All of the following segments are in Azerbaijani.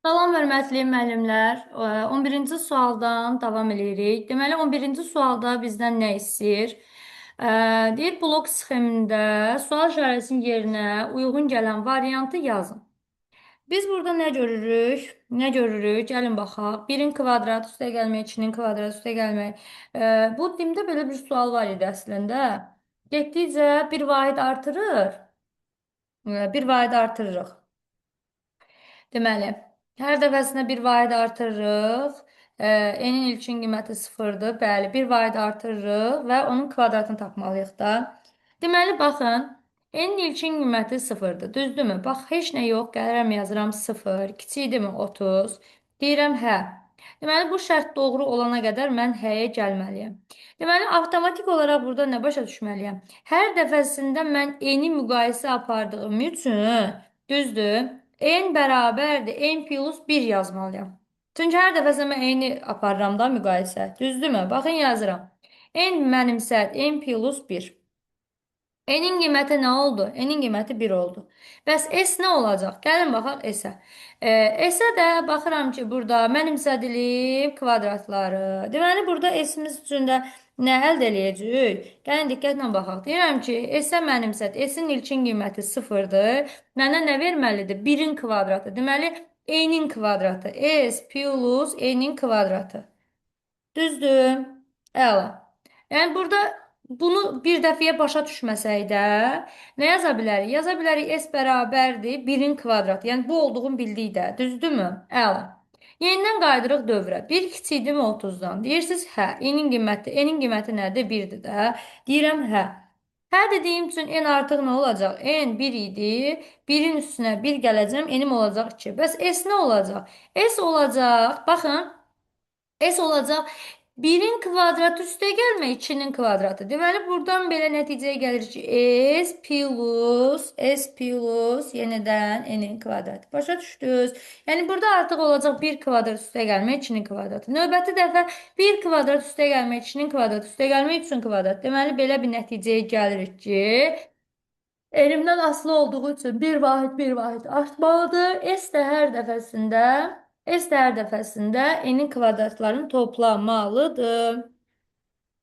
Salam, hörmətli müəllimlər. 11-ci sualdan davam edirik. Deməli, 11-ci sualda bizdən nə istəyir? Deyir, blok sxemində sual işarəsinin yerinə uyğun gələn variantı yazın. Biz burada nə görürük? Nə görürük? Gəlin baxaq. 1-in kvadratı üstə gəlmək, 2-nin kvadratı üstə gəlmək. Bu dimdə belə bir sual var idi əslində. Getdikcə bir vahid artırır. Bir vahid artırırıq. Deməli, hər dəfəsində bir vahid artırırıq. N-in ilkin qiyməti sıfırdır. Bəli, bir vahid artırırıq və onun kvadratını tapmalıyıq da. Deməli, baxın, N-in ilkin qiyməti sıfırdır. Düzdürmü? Bax, heç nə yox. Gəlirəm, yazıram 0. Kiçikdirmi 30? Deyirəm, hə. Deməli, bu şərt doğru olana qədər mən həyə gəlməliyəm. Deməli, avtomatik olaraq burada nə başa düşməliyəm? Hər dəfəsində mən N-i müqayisə apardığım üçün, düzdür? N bərabərdir. N plus 1 yazmalıyam. Çünki hər dəfəsində mən N-i aparıram da müqayisə. Düzdürmü? Baxın yazıram. N mənimsət. N plus 1. N'in qiyməti nə oldu? N'in qiyməti 1 oldu. Bəs S nə olacaq? Gəlin baxaq S-ə. S-ə də baxıram ki, burada mənimsədilib kvadratları. Deməli, burada S-imiz üçün də nə əldə eləyəcəyik? Gəlin diqqətlə baxaq. Deyirəm ki, S-ə mənimsət. S-in ilkin qiyməti 0-dır. Mənə nə verməlidir? 1-in kvadratı. Deməli, N'in kvadratı. S plus N'in kvadratı. Düzdür. Əla. Yəni burada bunu bir dəfəyə başa düşməsək də nə yaza bilərik? Yaza bilərik S bərabərdir 1-in kvadratı. Yəni bu olduğunu bildik də. Düzdürmü? Əla. Yenidən qayıdırıq dövrə. 1 kiçikdirmi 30-dan? Deyirsiniz, hə. N'in qiyməti nədir? 1-dir də. Deyirəm, hə. Hə dediyim üçün n artıq nə olacaq? N 1 idi. 1-in üstünə 1 gələcəm. N'im olacaq 2. Bəs S nə olacaq? S olacaq. Baxın. S olacaq 1-in kvadratı üstə gəlmək 2-nin kvadratı. Deməli, buradan belə nəticəyə gəlir ki, S plus yenidən N'in kvadratı. Başa düşdünüz? Yəni, burada artıq olacaq 1 kvadrat üstə gəlmək 2-nin kvadratı. Növbəti dəfə 1 kvadrat üstə gəlmək 2-nin kvadratı üstə gəlmək 3-ün kvadratı. Deməli, belə bir nəticəyə gəlirik ki, elimdən asılı olduğu üçün bir vahid artmalıdır. S də hər dəfəsində N'in kvadratlarını toplamalıdır.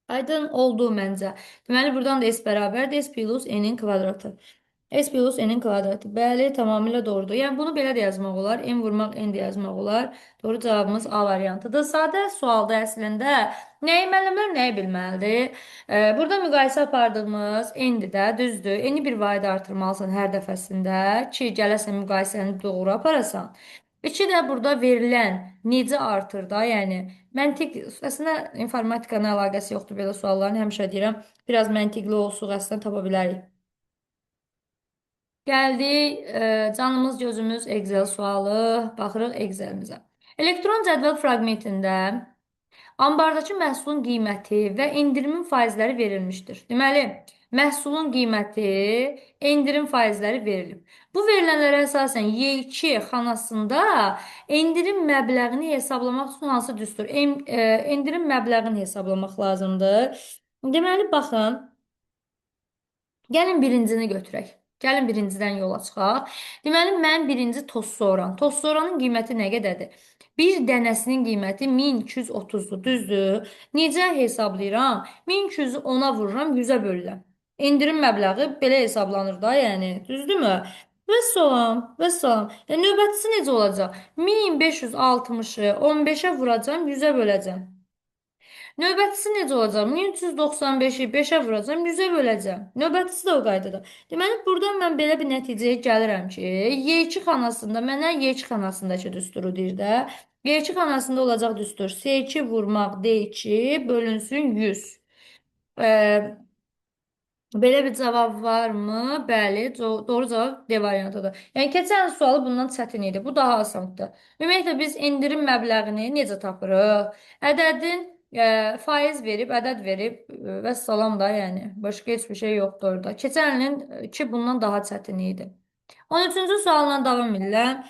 Aydın oldu məncə. Deməli, buradan da S bərabərdir. S plus N'in kvadratı. S plus N'in kvadratı. Bəli, tamamilə doğrudur. Yəni, bunu belə də yazmaq olar. N vurmaq N də yazmaq olar. Doğru cavabımız A variantıdır. Sadə sualda əslində nəyi müəllimlər nəyi bilməlidir? Burada müqayisə apardığımız N'dir də, düzdür. N'i bir vahid artırmalısan hər dəfəsində ki, gələsən müqayisəni doğru aparasan. İki də burada verilən necə artır da, yəni məntiq, əslində informatikanın əlaqəsi yoxdur belə sualların, həmişə deyirəm, biraz məntiqli olsuq, əslində tapa bilərik. Gəldik, canımız gözümüz Excel sualı, baxırıq Excelimizə. Elektron cədvəl fraqmentində ambardakı məhsulun qiyməti və endirimin faizləri verilmişdir. Deməli, məhsulun qiyməti, endirim faizləri verilib. Bu verilənlərə əsasən Y2 xanasında endirim məbləğini hesablamaq üçün hansı düstur? Endirim məbləğini hesablamaq lazımdır. Deməli, baxın, gəlin birincini götürək. Gəlin birincidən yola çıxaq. Deməli, mən birinci tozsoğan. Tozsoğanın qiyməti nə qədərdir? Bir dənəsinin qiyməti 1230-dur, düzdür? Necə hesablayıram? 1200-ü 10-a vururam, 100-ə bölürəm. Endirim məbləği belə hesablanır da, yəni, düzdürmü? Vəssalam, vəssalam. Növbətisi necə olacaq? 1560-ı 15-ə vuracam, 100-ə böləcəm. Növbətisi necə olacaq? 1395-i 5-ə vuracam, 100-ə böləcəm. Növbətisi də o qaydada. Deməli, buradan mən belə bir nəticəyə gəlirəm ki, Y2 xanasında, mənə Y2 xanasındakı düsturu deyir də. Y2 xanasında olacaq düstur. S2 vurmaq D2 bölünsün 100. Belə bir cavab varmı? Bəli, doğru cavab D variantıdır. Yəni, keçən sualı bundan çətin idi. Bu daha asandır. Ümumiyyətlə, biz endirim məbləğini necə tapırıq? Ədədin faiz verib, ədəd verib və salam da, yəni. Başqa heç bir şey yoxdur orada. Keçən ilin ki, bundan daha çətin idi. 13-cü sualla davam edirəm.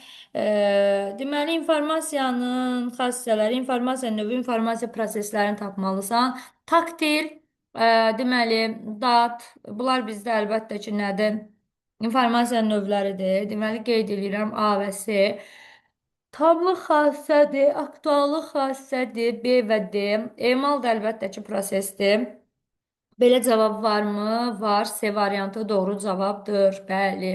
Deməli, informasiyanın xassələri, informasiya növü, informasiya proseslərini tapmalısan. Taktil, deməli, dat, bunlar bizdə əlbəttə ki, nədir? İnformasiya növləridir. Deməli, qeyd edirəm A və C. Tamlıq xassədir, aktuallıq xassədir, B və D. Emal da əlbəttə ki, prosesdir. Belə cavab varmı? Var. C variantı doğru cavabdır. Bəli.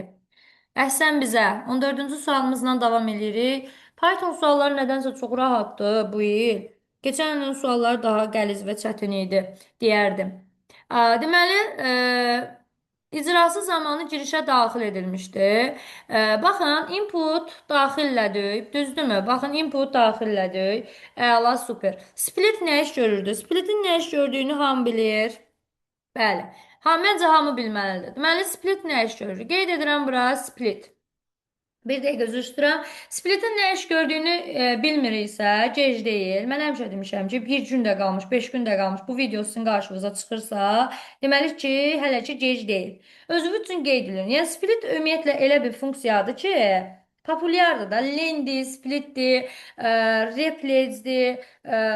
Əhsən bizə. 14-cü sualımızla davam edirik. Python sualları nədənsə çox rahatdır bu il. Keçən ilin sualları daha qəliz və çətin idi, deyərdim. Deməli, icrası zamanı girişə daxil edilmişdi. Baxın, input daxillədik, düzdürmü? Baxın, input daxillədik. Əla, super. Split nə iş görürdü? Splitin nə iş gördüyünü hamı bilir. Bəli. Məncə hamı bilməlidir. Deməli, split nə iş görür? Qeyd edirəm bura split. Bir dəqiqə üzr istəyirəm. Splitin nə iş gördüyünü bilmiriksə, gec deyil. Mən həmişə demişəm ki, bir gün də qalmış, 5 gün də qalmış bu video sizin qarşınıza çıxırsa, deməli ki, hələ ki gec deyil. Özü üçün qeyd edilir. Yəni split ümumiyyətlə elə bir funksiyadır ki, populyardır da. Lendir, splitdir, replace'dir,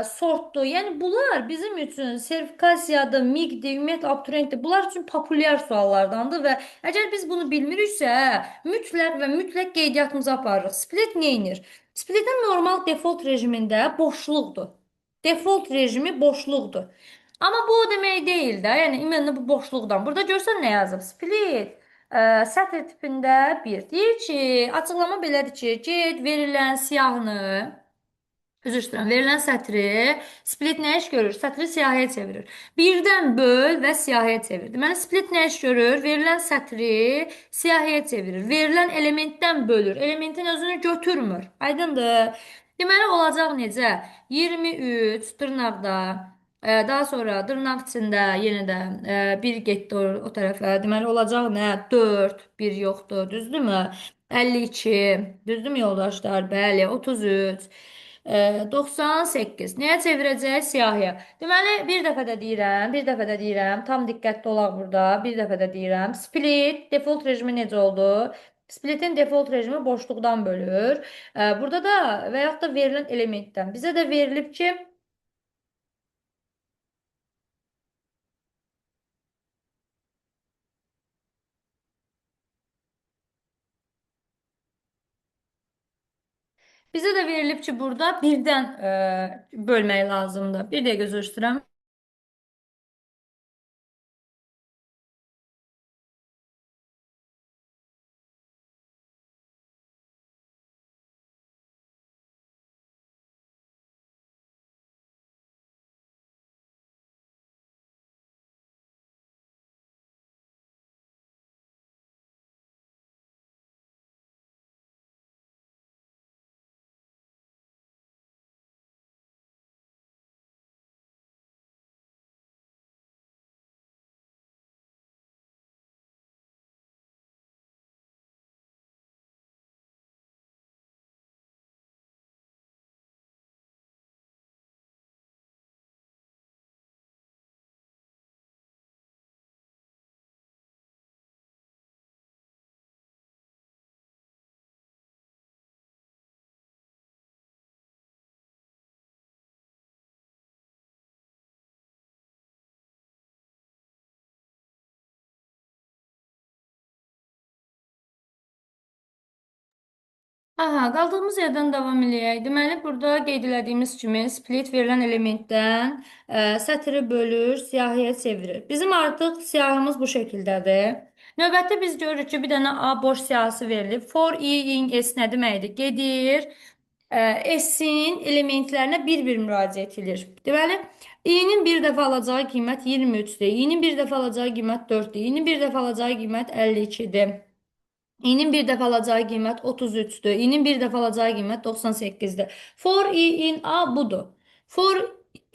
sortdur. Yəni bunlar bizim üçün sertifikasiyadır, MIG-dir, ümumiyyətlə abituriyentdir. Bunlar üçün populyar suallardandır və əgər biz bunu bilmiriksə, mütləq və mütləq qeydiyyatımıza aparırıq. Split neyinir? Splitin normal default rejimində boşluqdur. Default rejimi boşluqdur. Amma bu o demək deyil də, yəni imенно bu boşluqdan. Burada görsən nə yazıb? Split sətr tipində bir. Deyir ki, açıqlama belədir ki, get verilən siyahını üzr istəyirəm. Verilən sətri split nə iş görür? Sətri siyahıya çevirir. Birdən böl və siyahıya çevir. Deməli, split nə iş görür? Verilən sətri siyahıya çevirir. Verilən elementdən bölür. Elementin özünü götürmür. Aydındır. Deməli, olacaq necə? 23 dırnaqda, daha sonra dırnaq içində yenə də bir getdi o tərəfə. Deməli, olacaq nə? 4, 1 yoxdur. Düzdürmü? 52, düzdürmü yoldaşlar? Bəli, 33. 98. Nəyə çevirəcək? Siyahıya. Deməli, bir dəfə də deyirəm, tam diqqətli olaq burada, bir dəfə də deyirəm. Split, default rejimi necə oldu? Splitin default rejimi boşluqdan bölür. Burada da və yaxud da verilən elementdən. Bizə də verilib ki, burada birdən bölmək lazımdır. Bir dəqiqə gözə üstürəm. Aha, qaldığımız yerdən davam eləyək. Deməli, burada qeyd elədiyimiz kimi split verilən elementdən sətri bölür, siyahıya çevirir. Bizim artıq siyahımız bu şəkildədir. Növbətdə biz görürük ki, bir dənə A boş siyahısı verilib. For i in s nə deməkdir? Gedir, S-in elementlərinə bir-bir müraciət edilir. Deməli, i-nin bir dəfə alacağı qiymət 23-dür. I-nin bir dəfə alacağı qiymət 4-dür. I-nin bir dəfə alacağı qiymət 52-dir. İ'nin bir dəfə alacağı qiymət 33-dür. İ'nin bir dəfə alacağı qiymət 98-dir. For i in A budur. For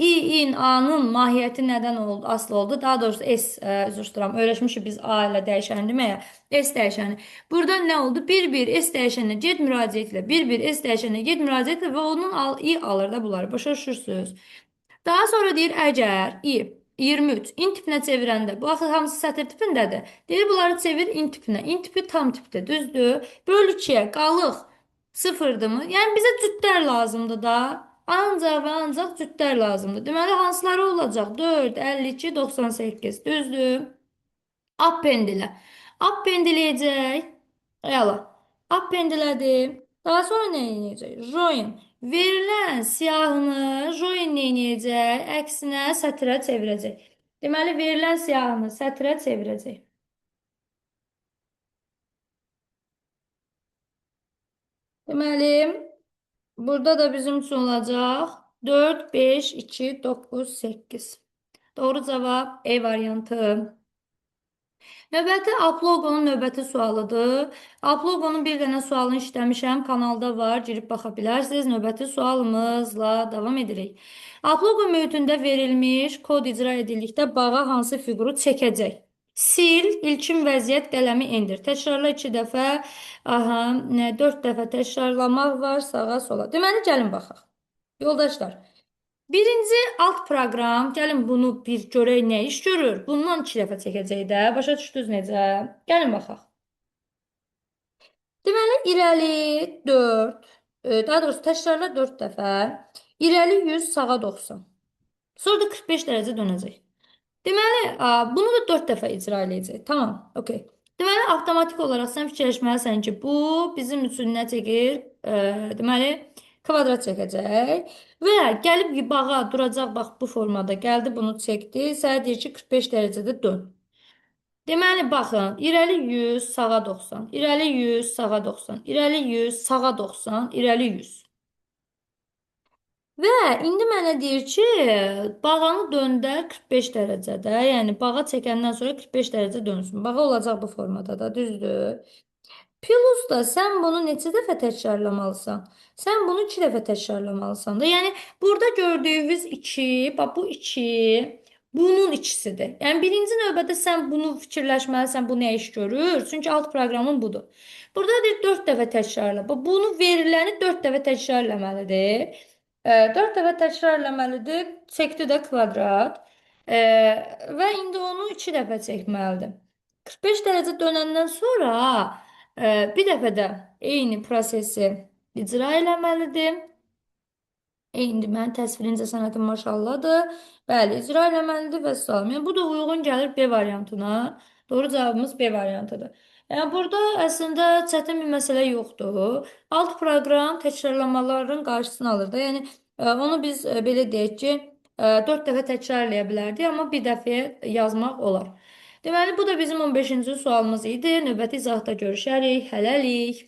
i in A'nın mahiyyəti nədən oldu, aslı oldu? Daha doğrusu S, üzr istəyirəm, öyrəşmişik biz A ilə dəyişəni deməyə. S dəyişəni. Burada nə oldu? Bir-bir S dəyişəninə get müraciətlə, bir-bir S dəyişəninə get müraciətlə və onun i alır da bunları. Başa düşürsünüz. Daha sonra deyir, əgər i 23 int tipinə çevirəndə, bu axı hamısı sətr tipindədir. Deyir, bunları çevir int tipinə. Int tipi tam tipdir, düzdür? Böl 2-yə, qalıq sıfırdırmı? Yəni bizə cütlər lazımdır da. Ancaq və ancaq cütlər lazımdır. Deməli, hansıları olacaq? 4, 52, 98, düzdür? Append ilə. Append eləyəcək. Əla. Append elədi. Daha sonra nə edəcək? Join. Verilən siyahını join nə edəcək? Əksinə sətrə çevirəcək. Deməli, verilən siyahını sətrə çevirəcək. Deməli, burada da bizim üçün olacaq 4, 5, 2, 9, 8. Doğru cavab E variantı. Növbəti Aplogonun növbəti sualıdır. Aplogonun bir dənə sualını işləmişəm, kanalda var, girib baxa bilərsiniz. Növbəti sualımızla davam edirik. Aplogon mühitində verilmiş kod icra edildikdə bağa hansı fiquru çəkəcək? Sil, ilkin vəziyyət qələmi endir. Təkrarla 2 dəfə, aha, 4 dəfə təkrarlamaq var sağa sola. Deməli, gəlin baxaq. Yoldaşlar, birinci alt proqram, gəlin bunu bir görək nə iş görür. Bundan 2 dəfə çəkəcək də. Başa düşdünüz necə? Gəlin baxaq. Deməli, irəli 4, daha doğrusu təkrarla 4 dəfə. İrəli 100, sağa 90. Sonra da 45 dərəcə dönəcək. Deməli, bunu da 4 dəfə icra edəcək. Tamam, okey. Deməli, avtomatik olaraq sən fikirləşməlisən ki, bu bizim üçün nə çəkir? Deməli, kvadrat çəkəcək. Və gəlib bağa duracaq, bax bu formada gəldi, bunu çəkdi. Sənə deyir ki, 45 dərəcədə dön. Deməli, baxın, irəli 100, sağa 90, irəli 100, sağa 90, irəli 100, sağa 90, irəli 100. Və indi mənə deyir ki, bağanı döndər 45 dərəcədə. Yəni bağa çəkəndən sonra 45 dərəcə dönsün. Bağa olacaq bu formada da, düzdür? Plus da sən bunu neçə dəfə təkrarlamalısan? Sən bunu 2 dəfə təkrarlamalısan da. Yəni burada gördüyünüz 2, bax bu 2 bunun ikisidir. Yəni birinci növbədə sən bunu fikirləşməlisən, bu nə iş görür? Çünki alt proqramın budur. Burada deyir 4 dəfə təkrarla. Bax bunu veriləni 4 dəfə təkrar etməlidir. 4 dəfə təkrar etməlidir. Çəkdi də kvadrat. E, və indi onu 2 dəfə çəkməlidir. 45 dərəcə dönəndən sonra bir dəfə də eyni prosesi icra eləməlidir. İndi mənim təsvir incəsənətim maşallahdır. Bəli, icra eləməlidir və salam. Yəni bu da uyğun gəlir B variantına. Doğru cavabımız B variantıdır. Yəni burada əslində çətin bir məsələ yoxdur. Alt proqram təkrarlamaların qarşısını alır da. Yəni onu biz belə deyək ki, 4 dəfə təkrar eləyə bilərdik, amma bir dəfəyə yazmaq olar. Deməli, bu da bizim 15-ci sualımız idi. Növbəti izahda görüşərik. Hələlik.